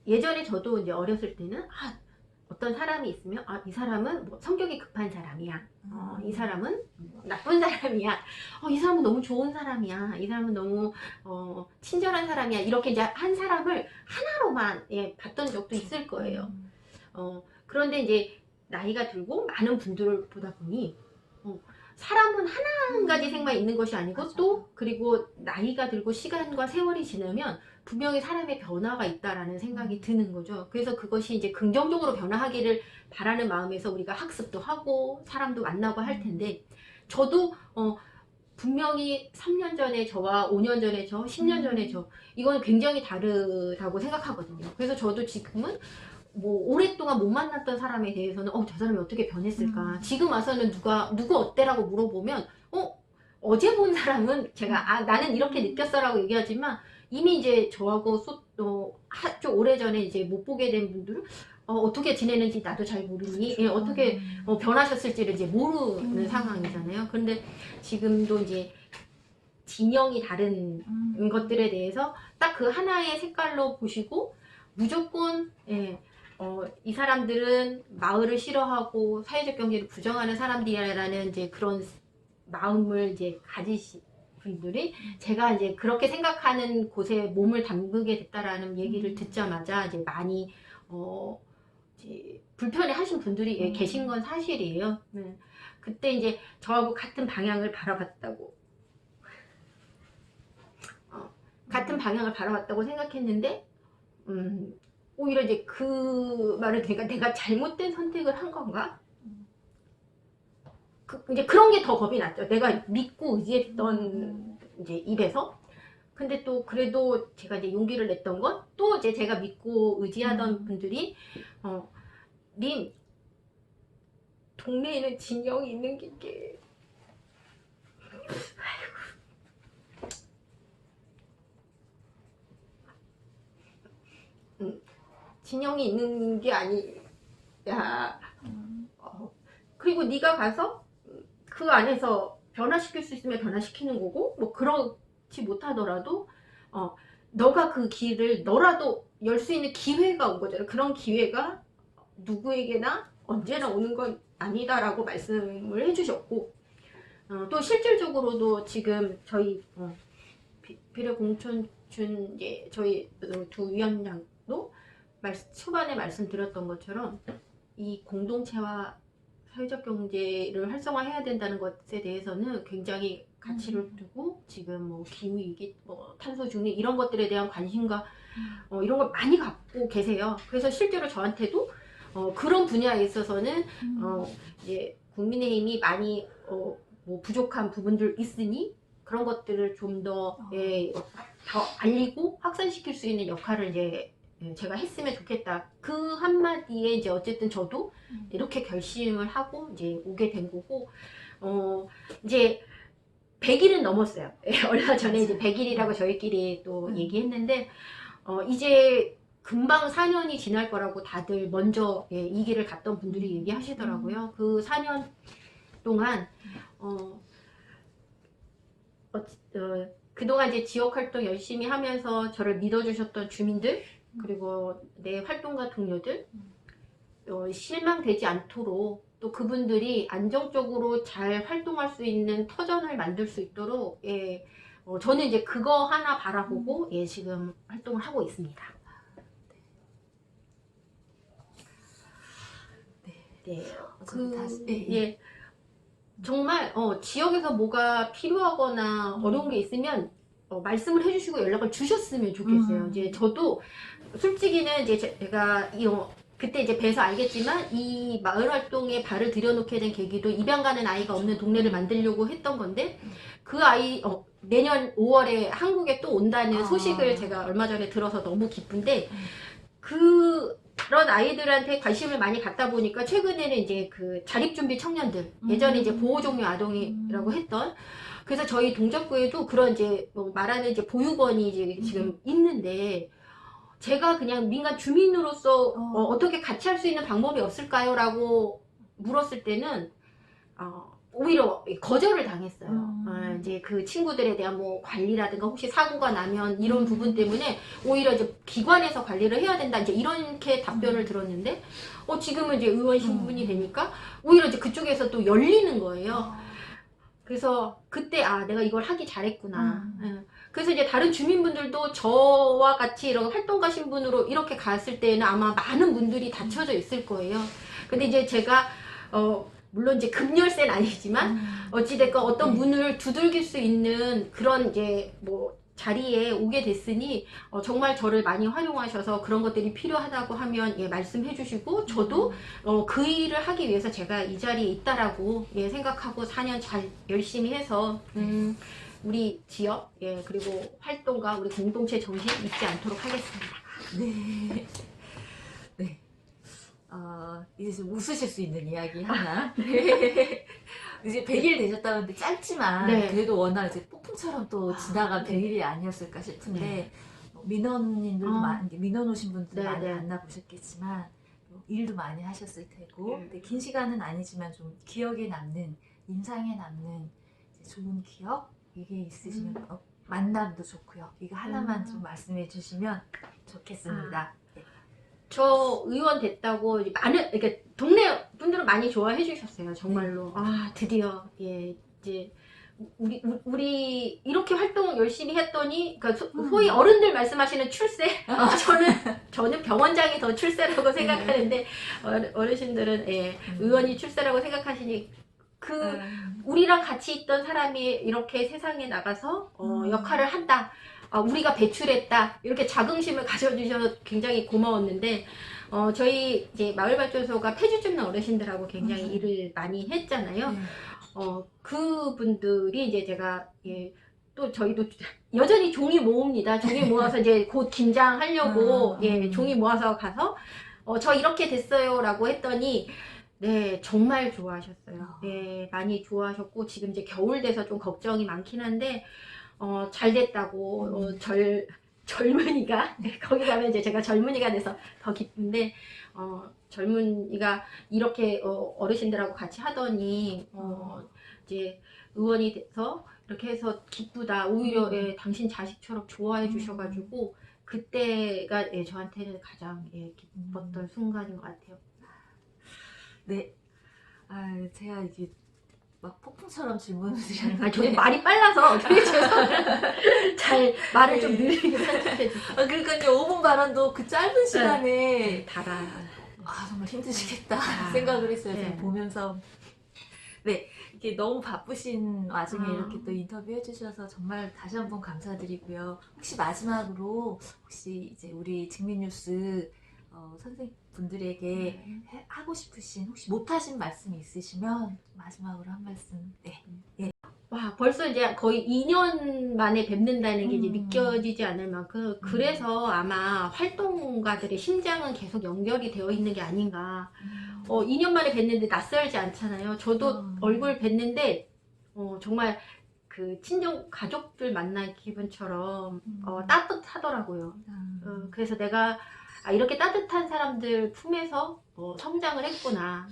예전에 저도 이제 어렸을 때는 어떤 사람이 있으면 이 사람은 뭐 성격이 급한 사람이야, 이 사람은 나쁜 사람이야, 이 사람은 너무 좋은 사람이야, 이 사람은 너무 친절한 사람이야, 이렇게 이제 한 사람을 하나로만 봤던 적도 있을 거예요. 그런데 이제 나이가 들고 많은 분들을 보다 보니 사람은 한 가지 생만 있는 것이 아니고 또 그리고 나이가 들고 시간과 세월이 지나면 분명히 사람의 변화가 있다라는 생각이 드는 거죠. 그래서 그것이 이제 긍정적으로 변화하기를 바라는 마음에서 우리가 학습도 하고 사람도 만나고 할 텐데, 저도 분명히 3년 전에 저와 5년 전에 저, 10년 전에 저, 이거는 굉장히 다르다고 생각하거든요. 그래서 저도 지금은 뭐 오랫동안 못 만났던 사람에 대해서는 저 사람이 어떻게 변했을까, 지금 와서는 누구 어때라고 물어보면 어제 본 사람은 제가 나는 이렇게 느꼈어라고 얘기하지만, 이미 이제 저하고 좀 오래전에 이제 못 보게 된 분들은 어떻게 지내는지 나도 잘 모르니, 예, 어떻게 변하셨을지를 이제 모르는 상황이잖아요. 그런데 지금도 이제 진영이 다른 것들에 대해서 딱 그 하나의 색깔로 보시고, 무조건 이 사람들은 마을을 싫어하고 사회적 경제를 부정하는 사람들이라는 이제 그런 마음을 이제 가지신 분들이, 제가 이제 그렇게 생각하는 곳에 몸을 담그게 됐다라는 얘기를 듣자마자 이제 많이 이제 불편해 하신 분들이 계신 건 사실이에요. 그때 이제 저하고 같은 방향을 바라봤다고 생각했는데, 오히려 이제 그 말을 내가 잘못된 선택을 한 건가? 이제 그런 게 더 겁이 났죠. 내가 믿고 의지했던 이제 입에서. 근데 또 그래도 제가 이제 용기를 냈던 건, 또 이제 제가 믿고 의지하던 분들이 님, 동네에는 진영이 있는 게 이게 진영이 있는 게 아니야. 그리고 네가 가서 그 안에서 변화시킬 수 있으면 변화시키는 거고, 뭐 그렇지 못하더라도 너가 그 길을 너라도 열 수 있는 기회가 온 거잖아요. 그런 기회가 누구에게나 언제나 오는 건 아니다라고 말씀을 해주셨고, 또 실질적으로도 지금 저희 비례공천준 이제 저희 두 위원장도 초반에 말씀드렸던 것처럼 이 공동체와 사회적 경제를 활성화해야 된다는 것에 대해서는 굉장히 가치를 두고, 지금 뭐 기후위기, 뭐 탄소 중립 이런 것들에 대한 관심과 이런 걸 많이 갖고 계세요. 그래서 실제로 저한테도 그런 분야에 있어서는 이제 국민의힘이 많이 뭐 부족한 부분들 있으니 그런 것들을 좀 더 알리고 확산시킬 수 있는 역할을 이제 제가 했으면 좋겠다. 그 한마디에 이제 어쨌든 저도 이렇게 결심을 하고 이제 오게 된 거고, 이제 100일은 넘었어요. 얼마 전에 이제 100일이라고 저희끼리 또 얘기했는데, 이제 금방 4년이 지날 거라고 다들 먼저 이 길을 갔던 분들이 얘기하시더라고요. 그 4년 동안 그동안 이제 지역 활동 열심히 하면서 저를 믿어주셨던 주민들, 그리고 내 활동가 동료들, 실망되지 않도록 또 그분들이 안정적으로 잘 활동할 수 있는 터전을 만들 수 있도록 저는 이제 그거 하나 바라보고 지금 활동을 하고 있습니다. 정말 지역에서 뭐가 필요하거나 어려운 게 있으면 말씀을 해주시고 연락을 주셨으면 좋겠어요. 이제 저도 솔직히는 이제 제가 그때 이제 뵈서 알겠지만, 이 마을 활동에 발을 들여놓게 된 계기도 입양 가는 아이가 없는 동네를 만들려고 했던 건데, 그 아이 내년 5월에 한국에 또 온다는 소식을 제가 얼마 전에 들어서 너무 기쁜데, 그런 아이들한테 관심을 많이 갖다 보니까 최근에는 이제 그 자립준비 청년들, 예전에 이제 보호종료 아동이라고 했던, 그래서 저희 동작구에도 그런 이제 말하는 이제 보육원이 이제 지금 있는데, 제가 그냥 민간 주민으로서 어떻게 같이 할 수 있는 방법이 없을까요? 라고 물었을 때는 오히려 거절을 당했어요. 이제 그 친구들에 대한 뭐 관리라든가 혹시 사고가 나면 이런 부분 때문에 오히려 이제 기관에서 관리를 해야 된다, 이제 이렇게 답변을 들었는데, 지금은 이제 의원 신분이 되니까 오히려 이제 그쪽에서 또 열리는 거예요. 그래서 그때 내가 이걸 하기 잘했구나. 그래서 이제 다른 주민분들도 저와 같이 이런 활동가 신분으로 이렇게 갔을 때는 아마 많은 분들이 닫혀져 있을 거예요. 근데 이제 제가 물론 이제 급열쇠는 아니지만 어찌됐건 어떤 네. 문을 두들길 수 있는 그런 이제 뭐 자리에 오게 됐으니 정말 저를 많이 활용하셔서 그런 것들이 필요하다고 하면 예, 말씀해 주시고 저도 그 일을 하기 위해서 제가 이 자리에 있다라고 예, 생각하고 4년 잘 열심히 해서 우리 지역 예, 그리고 활동과 우리 공동체 정신 잊지 않도록 하겠습니다. 네. 네. 이제 좀 웃으실 수 있는 이야기 하나. 네. 이제 100일 되셨다는데 짧지만 네. 그래도 워낙 이제 폭풍처럼 또 지나간 네. 100일이 아니었을까 싶은데 네. 민원인들도 민원 오신 분들 네, 많이 네. 만나보셨겠지만 일도 많이 하셨을 테고 네. 근데 긴 시간은 아니지만 좀 기억에 남는 인상에 남는 이제 좋은 기억 이게 있으시면 만남도 좋고요. 이거 하나만 좀 말씀해 주시면 좋겠습니다. 네. 저 의원 됐다고 이제 많은 이렇게 동네 분들은 많이 좋아해 주셨어요. 정말로. 아 드디어 예 이제 우리 이렇게 활동을 열심히 했더니 그러니까 소위 어른들 말씀하시는 출세 저는 병원장이 더 출세라고 생각하는데 어르신들은 예, 의원이 출세라고 생각하시니 우리랑 같이 있던 사람이 이렇게 세상에 나가서 역할을 한다. 우리가 배출했다. 이렇게 자긍심을 가져주셔서 굉장히 고마웠는데, 저희 이제 마을발전소가 폐주 줍는 어르신들하고 굉장히 일을 많이 했잖아요. 그분들이 이제 제가, 예, 또 저희도 여전히 종이 모읍니다. 종이 모아서 이제 곧 김장하려고, 예, 종이 모아서 가서, 저 이렇게 됐어요. 라고 했더니, 네, 정말 좋아하셨어요. 네, 많이 좋아하셨고, 지금 이제 겨울 돼서 좀 걱정이 많긴 한데, 잘 됐다고, 젊은이가, 거기 가면 이제 제가 젊은이가 돼서 더 기쁜데, 젊은이가 이렇게 어르신들하고 같이 하더니, 이제 의원이 돼서 이렇게 해서 기쁘다. 오히려 예, 당신 자식처럼 좋아해 주셔가지고, 그때가 예, 저한테는 가장 예, 기뻤던 순간인 것 같아요. 네. 제가 이게 막 폭풍처럼 질문을 드렸는데. 저도 말이 빨라서 어떻게 잘 말을 좀 느리게 편집해 주세요. 그러니까요, 5분 발언도 그 짧은 시간에 달아. 정말 힘드시겠다 아, 생각을 했어요. 네. 제가 보면서. 네, 이렇게 너무 바쁘신 와중에 아. 이렇게 또 인터뷰 해주셔서 정말 다시 한번 감사드리고요. 혹시 마지막으로 혹시 이제 우리 직민뉴스 선생님분들에게 하고 싶으신 혹시 못하신 말씀이 있으시면 마지막으로 한 말씀. 네. 와, 벌써 이제 거의 2년 만에 뵙는다는 게 이제 느껴지지 않을 만큼 그래서 아마 활동가들의 심장은 계속 연결이 되어 있는 게 아닌가. 2년 만에 뵀는데 낯설지 않잖아요. 저도 얼굴 뵀는데 정말 그 친정 가족들 만난 기분처럼 따뜻하더라고요. 그래서 내가 이렇게 따뜻한 사람들 품에서 성장을 했구나.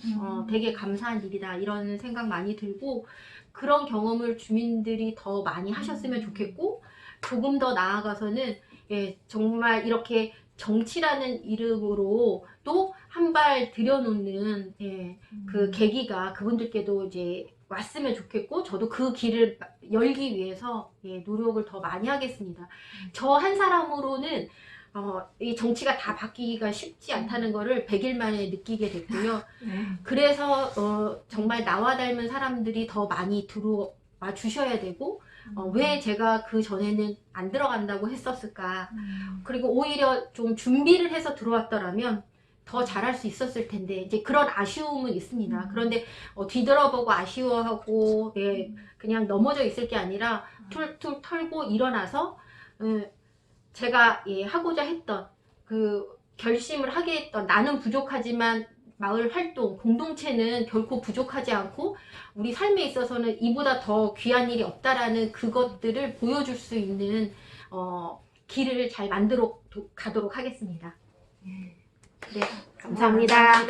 되게 감사한 일이다. 이런 생각 많이 들고 그런 경험을 주민들이 더 많이 하셨으면 좋겠고 조금 더 나아가서는 예, 정말 이렇게 정치라는 이름으로 또 한 발 들여놓는 예, 그 계기가 그분들께도 이제 왔으면 좋겠고 저도 그 길을 열기 위해서 예, 노력을 더 많이 하겠습니다. 저 한 사람으로는 이 정치가 다 바뀌기가 쉽지 않다는 거를 100일 만에 느끼게 됐고요. 그래서 정말 나와 닮은 사람들이 더 많이 들어와 주셔야 되고 왜 제가 그 전에는 안 들어간다고 했었을까. 그리고 오히려 좀 준비를 해서 들어왔더라면 더 잘할 수 있었을 텐데 이제 그런 아쉬움은 있습니다. 그런데 뒤돌아보고 아쉬워하고 예, 그냥 넘어져 있을 게 아니라 툴툴 털고 일어나서 제가 예, 하고자 했던 그 결심을 하게 했던 나는 부족하지만 마을 활동, 공동체는 결코 부족하지 않고 우리 삶에 있어서는 이보다 더 귀한 일이 없다라는 그것들을 보여줄 수 있는 길을 잘 만들어 가도록 하겠습니다. 네, 감사합니다.